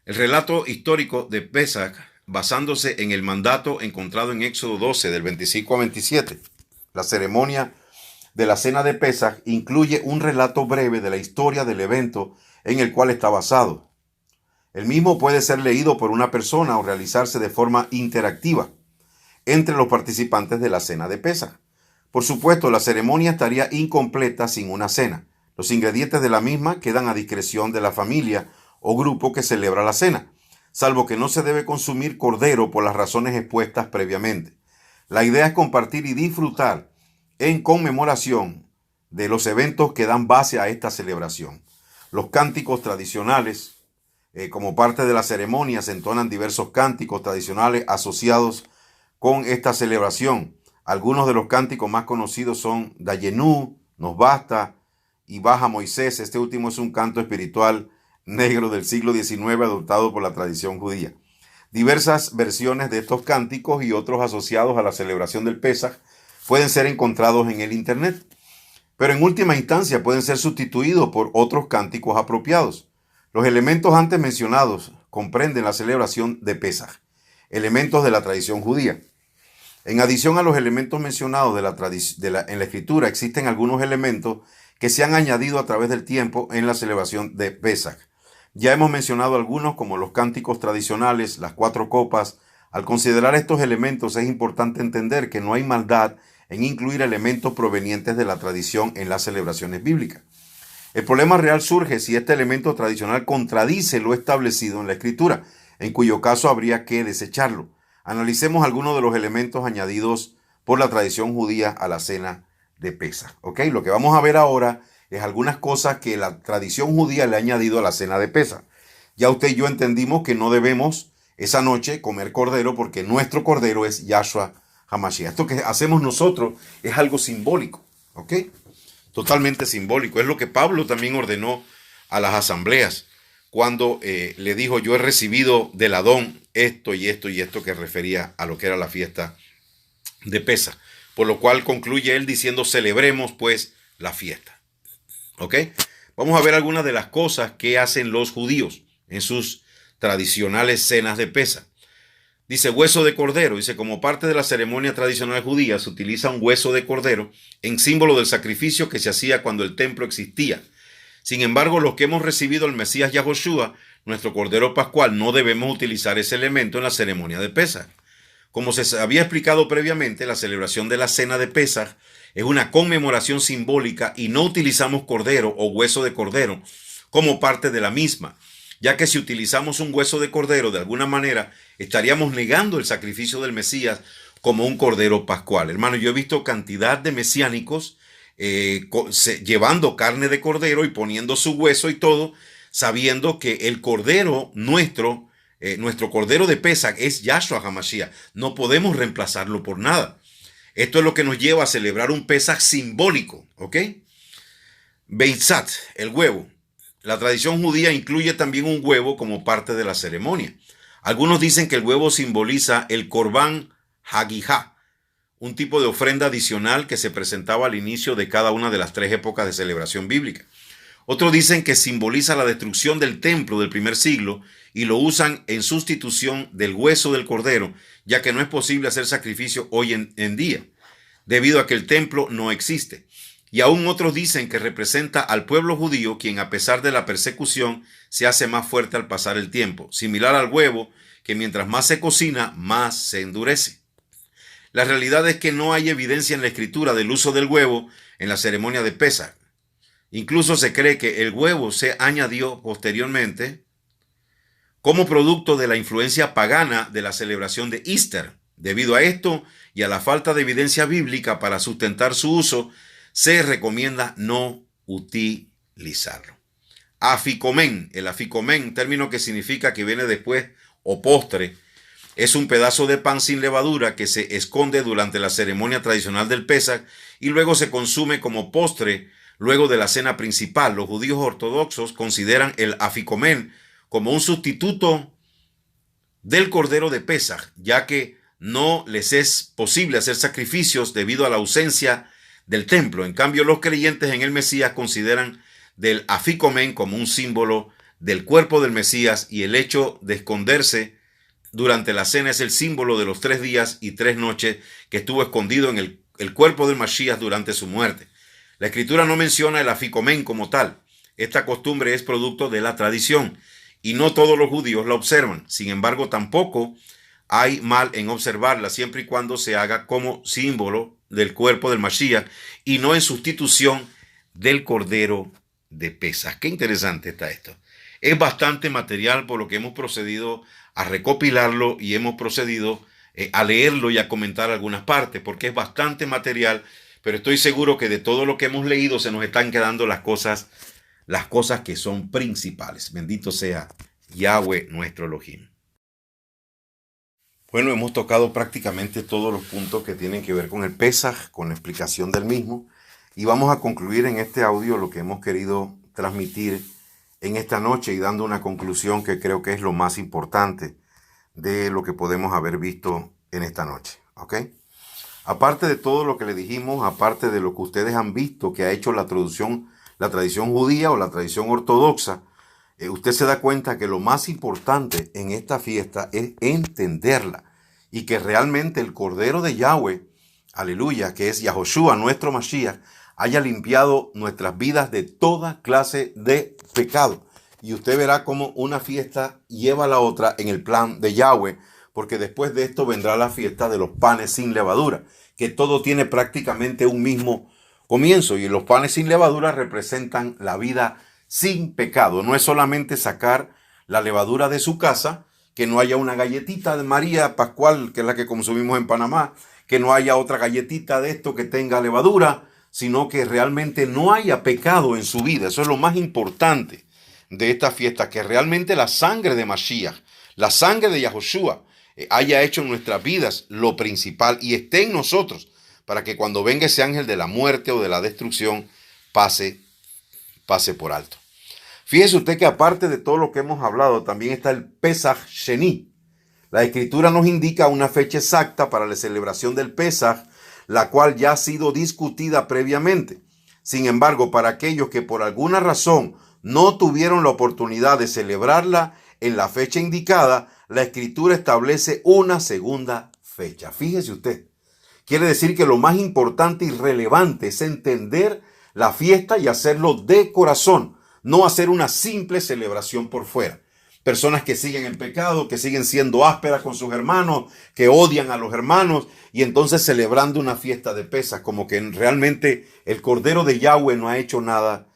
El relato histórico de Pesaj, basándose en el mandato encontrado en Éxodo 12, del 25 a 27. La ceremonia de la cena de Pesaj incluye un relato breve de la historia del evento en el cual está basado. El mismo puede ser leído por una persona o realizarse de forma interactiva entre los participantes de la cena de Pesaj. Por supuesto, la ceremonia estaría incompleta sin una cena. Los ingredientes de la misma quedan a discreción de la familia o grupo que celebra la cena, salvo que no se debe consumir cordero por las razones expuestas previamente. La idea es compartir y disfrutar en conmemoración de los eventos que dan base a esta celebración. Los cánticos tradicionales, como parte de la ceremonia, se entonan diversos cánticos tradicionales asociados con esta celebración. Algunos de los cánticos más conocidos son Dayenú, Nos Basta y Baja Moisés. Este último es un canto espiritual negro del siglo XIX adoptado por la tradición judía. Diversas versiones de estos cánticos y otros asociados a la celebración del Pesaj pueden ser encontrados en el Internet, pero en última instancia pueden ser sustituidos por otros cánticos apropiados. Los elementos antes mencionados comprenden la celebración de Pesaj, elementos de la tradición judía. En adición a los elementos mencionados en la Escritura, existen algunos elementos que se han añadido a través del tiempo en la celebración de Pesaj. Ya hemos mencionado algunos, como los cánticos tradicionales, las 4 copas. Al considerar estos elementos, es importante entender que no hay maldad en incluir elementos provenientes de la tradición en las celebraciones bíblicas. El problema real surge si este elemento tradicional contradice lo establecido en la Escritura, en cuyo caso habría que desecharlo. Analicemos algunos de los elementos añadidos por la tradición judía a la cena de Pesaj. ¿Okay? Lo que vamos a ver ahora es algunas cosas que la tradición judía le ha añadido a la cena de Pesaj. Ya usted y yo entendimos que no debemos esa noche comer cordero porque nuestro cordero es Yahshua HaMashiach. Esto que hacemos nosotros es algo simbólico, ¿ok? Totalmente simbólico. Es lo que Pablo también ordenó a las asambleas cuando le dijo: yo he recibido del Adón esto y esto y esto, que refería a lo que era la fiesta de Pesaj. Por lo cual concluye él diciendo: celebremos pues la fiesta. ¿Ok? Vamos a ver algunas de las cosas que hacen los judíos en sus tradicionales cenas de Pesaj. Dice hueso de cordero. Dice, como parte de la ceremonia tradicional judía se utiliza un hueso de cordero en símbolo del sacrificio que se hacía cuando el templo existía. Sin embargo, los que hemos recibido al Mesías Yahoshua, nuestro cordero pascual, no debemos utilizar ese elemento en la ceremonia de Pesaj. Como se había explicado previamente, la celebración de la cena de Pesaj es una conmemoración simbólica y no utilizamos cordero o hueso de cordero como parte de la misma, ya que si utilizamos un hueso de cordero de alguna manera estaríamos negando el sacrificio del Mesías como un cordero pascual. Hermano, yo he visto cantidad de mesiánicos llevando carne de cordero y poniendo su hueso y todo, sabiendo que el cordero nuestro cordero de Pesaj es Yahshua HaMashiach. No podemos reemplazarlo por nada. Esto es lo que nos lleva a celebrar un Pesaj simbólico, ¿ok? Beitzat, el huevo. La tradición judía incluye también un huevo como parte de la ceremonia. Algunos dicen que el huevo simboliza el Korban Hagijá, un tipo de ofrenda adicional que se presentaba al inicio de cada una de las 3 épocas de celebración bíblica. Otros dicen que simboliza la destrucción del templo del primer siglo y lo usan en sustitución del hueso del cordero, ya que no es posible hacer sacrificio hoy en día, debido a que el templo no existe. Y aún otros dicen que representa al pueblo judío, quien a pesar de la persecución se hace más fuerte al pasar el tiempo, similar al huevo, que mientras más se cocina, más se endurece. La realidad es que no hay evidencia en la escritura del uso del huevo en la ceremonia de Pesaj. Incluso se cree que el huevo se añadió posteriormente como producto de la influencia pagana de la celebración de Easter. Debido a esto y a la falta de evidencia bíblica para sustentar su uso, se recomienda no utilizarlo. Aficomen, el aficomen, término que significa que viene después o postre, es un pedazo de pan sin levadura que se esconde durante la ceremonia tradicional del Pesaj y luego se consume como postre luego de la cena principal. Los judíos ortodoxos consideran el aficomen como un sustituto del cordero de Pesaj, ya que no les es posible hacer sacrificios debido a la ausencia del templo. En cambio, los creyentes en el Mesías consideran del aficomen como un símbolo del cuerpo del Mesías, y el hecho de esconderse durante la cena es el símbolo de los 3 días y 3 noches que estuvo escondido en el cuerpo del Mashiach durante su muerte. La escritura no menciona el aficomen como tal. Esta costumbre es producto de la tradición y no todos los judíos la observan. Sin embargo, tampoco hay mal en observarla siempre y cuando se haga como símbolo del cuerpo del Mashiach y no en sustitución del cordero de Pesaj. Qué interesante está esto. Es bastante material, por lo que hemos procedido a recopilarlo y hemos procedido a leerlo y a comentar algunas partes, porque es bastante material, pero estoy seguro que de todo lo que hemos leído se nos están quedando las cosas que son principales. Bendito sea Yahweh nuestro Elohim. Bueno, hemos tocado prácticamente todos los puntos que tienen que ver con el Pesaj, con la explicación del mismo, y vamos a concluir en este audio lo que hemos querido transmitir en esta noche y dando una conclusión que creo que es lo más importante de lo que podemos haber visto en esta noche, ¿ok? Aparte de todo lo que le dijimos, aparte de lo que ustedes han visto que ha hecho la tradición judía o la tradición ortodoxa, usted se da cuenta que lo más importante en esta fiesta es entenderla y que realmente el Cordero de Yahweh, aleluya, que es Yahoshua, nuestro Mashiach, haya limpiado nuestras vidas de toda clase de pecado. Y usted verá cómo una fiesta lleva a la otra en el plan de Yahweh, porque después de esto vendrá la fiesta de los panes sin levadura, que todo tiene prácticamente un mismo comienzo. Y los panes sin levadura representan la vida sin pecado. No es solamente sacar la levadura de su casa, que no haya una galletita de María Pascual, que es la que consumimos en Panamá, que no haya otra galletita de esto que tenga levadura, sino que realmente no haya pecado en su vida. Eso es lo más importante de esta fiesta, que realmente la sangre de Mashiach, la sangre de Yahoshua, haya hecho en nuestras vidas lo principal y esté en nosotros, para que cuando venga ese ángel de la muerte o de la destrucción, pase por alto. Fíjese usted que aparte de todo lo que hemos hablado, también está el Pesaj Sheni. La escritura nos indica una fecha exacta para la celebración del Pesaj, la cual ya ha sido discutida previamente. Sin embargo, para aquellos que por alguna razón no tuvieron la oportunidad de celebrarla en la fecha indicada, la Escritura establece una segunda fecha. Fíjese usted. Quiere decir que lo más importante y relevante es entender la fiesta y hacerlo de corazón, no hacer una simple celebración por fuera. Personas que siguen en pecado, que siguen siendo ásperas con sus hermanos, que odian a los hermanos y entonces celebrando una fiesta de Pesaj, como que realmente el Cordero de Yahweh no ha hecho nada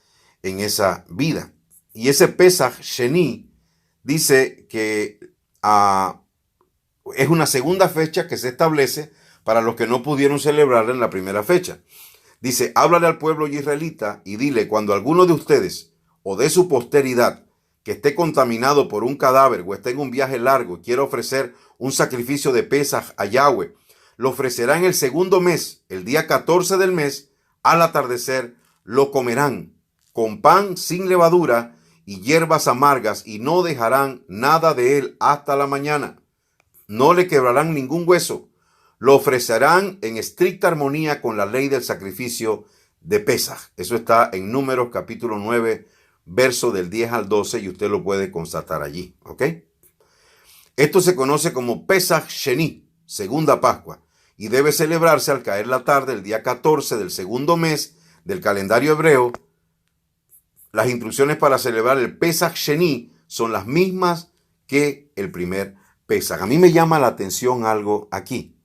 en esa vida. Y ese Pesaj Sheni dice que es una segunda fecha que se establece para los que no pudieron celebrarla en la primera fecha. Dice, háblale al pueblo israelita y dile, cuando alguno de ustedes o de su posteridad que esté contaminado por un cadáver o esté en un viaje largo y quiera ofrecer un sacrificio de Pesaj a Yahweh, lo ofrecerá en el segundo mes, el día 14 del mes, al atardecer, lo comerán con pan sin levadura y hierbas amargas y no dejarán nada de él hasta la mañana. No le quebrarán ningún hueso. Lo ofrecerán en estricta armonía con la ley del sacrificio de Pesaj. Eso está en Números capítulo 9, verso del 10 al 12 y usted lo puede constatar allí. ¿Ok? Esto se conoce como Pesaj Sheni, segunda Pascua, y debe celebrarse al caer la tarde el día 14 del segundo mes del calendario hebreo. Las instrucciones para celebrar el Pesaj Sheni son las mismas que el primer Pesaj. A mí me llama la atención algo aquí.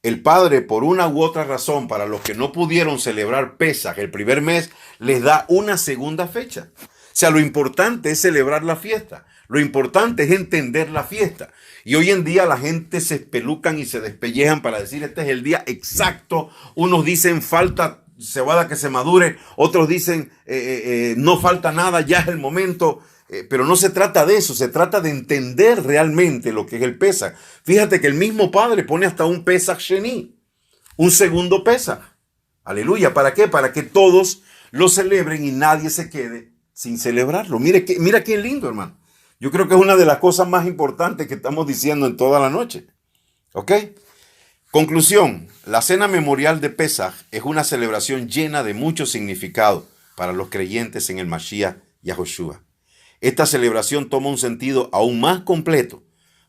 El Padre, por una u otra razón, para los que no pudieron celebrar Pesaj el primer mes, les da una segunda fecha. O sea, lo importante es celebrar la fiesta. Lo importante es entender la fiesta. Y hoy en día la gente se espelucan y se despellejan para decir este es el día exacto. Unos dicen falta cebada que se madure. Otros dicen no falta nada, ya es el momento. Pero no se trata de eso, se trata de entender realmente lo que es el Pesaj. Fíjate que el mismo Padre pone hasta un Pesaj Sheni, un segundo Pesaj. Aleluya, ¿para qué? Para que todos lo celebren y nadie se quede sin celebrarlo. Mira qué lindo, hermano. Yo creo que es una de las cosas más importantes que estamos diciendo en toda la noche. ¿Ok? Conclusión, la cena memorial de Pesaj es una celebración llena de mucho significado para los creyentes en el Mashiach Yahushua. Esta celebración toma un sentido aún más completo,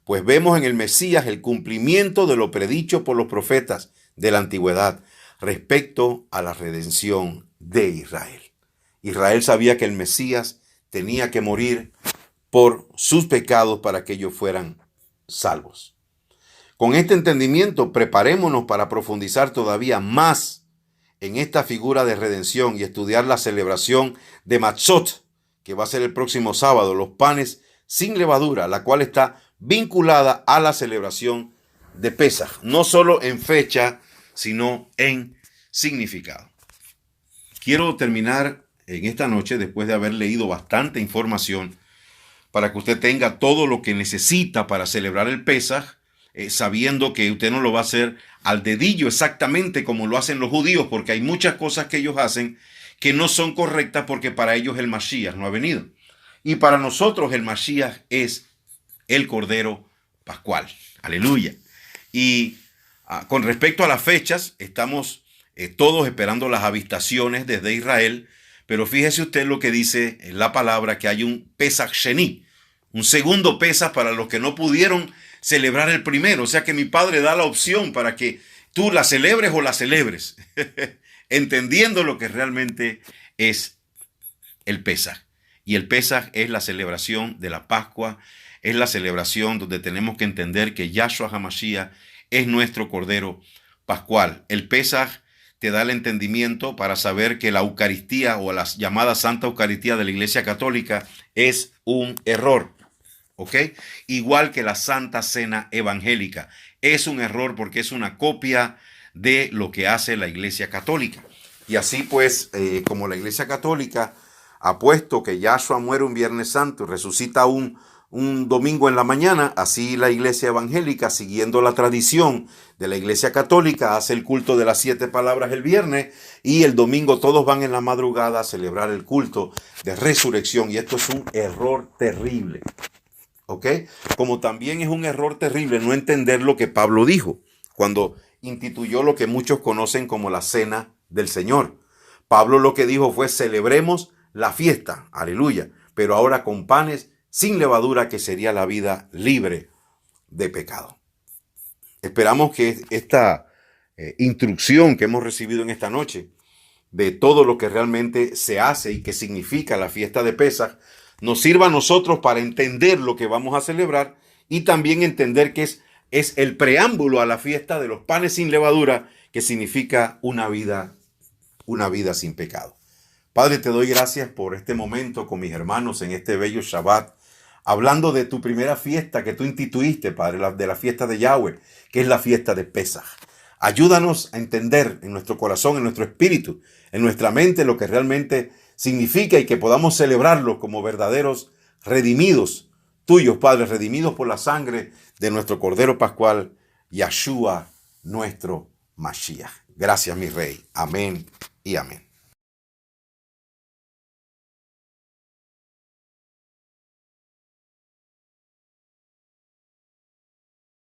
pues vemos en el Mesías el cumplimiento de lo predicho por los profetas de la antigüedad respecto a la redención de Israel. Israel sabía que el Mesías tenía que morir por sus pecados para que ellos fueran salvos. Con este entendimiento, preparémonos para profundizar todavía más en esta figura de redención y estudiar la celebración de Matzot, que va a ser el próximo sábado, los panes sin levadura, la cual está vinculada a la celebración de Pesaj, no solo en fecha, sino en significado. Quiero terminar en esta noche, después de haber leído bastante información, para que usted tenga todo lo que necesita para celebrar el Pesaj, sabiendo que usted no lo va a hacer al dedillo exactamente como lo hacen los judíos, porque hay muchas cosas que ellos hacen que no son correctas porque para ellos el Mashiach no ha venido. Y para nosotros el Mashiach es el Cordero Pascual. Aleluya. Y con respecto a las fechas, estamos todos esperando las avistaciones desde Israel, pero fíjese usted lo que dice en la palabra, que hay un Pesaj Sheni, un segundo Pesaj para los que no pudieron celebrar el primero. O sea que mi Padre da la opción para que tú la celebres o la celebres. Entendiendo lo que realmente es el Pesaj. Y el Pesaj es la celebración de la Pascua, es la celebración donde tenemos que entender que Yahshua HaMashiach es nuestro Cordero Pascual. El Pesaj te da el entendimiento para saber que la Eucaristía o la llamada Santa Eucaristía de la Iglesia Católica es un error. ¿Ok? Igual que la Santa Cena Evangélica. Es un error porque es una copia de lo que hace la Iglesia Católica. Y así pues, como la Iglesia Católica ha puesto que Yahshua muere un Viernes Santo y resucita un domingo en la mañana, así la Iglesia Evangélica, siguiendo la tradición de la Iglesia Católica, hace el culto de las 7 palabras el viernes y el domingo todos van en la madrugada a celebrar el culto de resurrección. Y esto es un error terrible. ¿Ok? Como también es un error terrible no entender lo que Pablo dijo cuando instituyó lo que muchos conocen como la Cena del Señor. Pablo lo que dijo fue: celebremos la fiesta, aleluya, pero ahora con panes sin levadura, que sería la vida libre de pecado. Esperamos que esta instrucción que hemos recibido en esta noche de todo lo que realmente se hace y que significa la fiesta de Pesaj nos sirva a nosotros para entender lo que vamos a celebrar y también entender que es el preámbulo a la fiesta de los panes sin levadura, que significa una vida sin pecado. Padre, te doy gracias por este momento con mis hermanos en este bello Shabbat, hablando de tu primera fiesta que tú instituiste, Padre, de la fiesta de Yahweh, que es la fiesta de Pesaj. Ayúdanos a entender en nuestro corazón, en nuestro espíritu, en nuestra mente lo que realmente significa y que podamos celebrarlo como verdaderos redimidos tuyos, Padre, redimidos por la sangre de nuestro Cordero Pascual, Yahshua, nuestro Mashiach. Gracias, mi Rey. Amén y amén.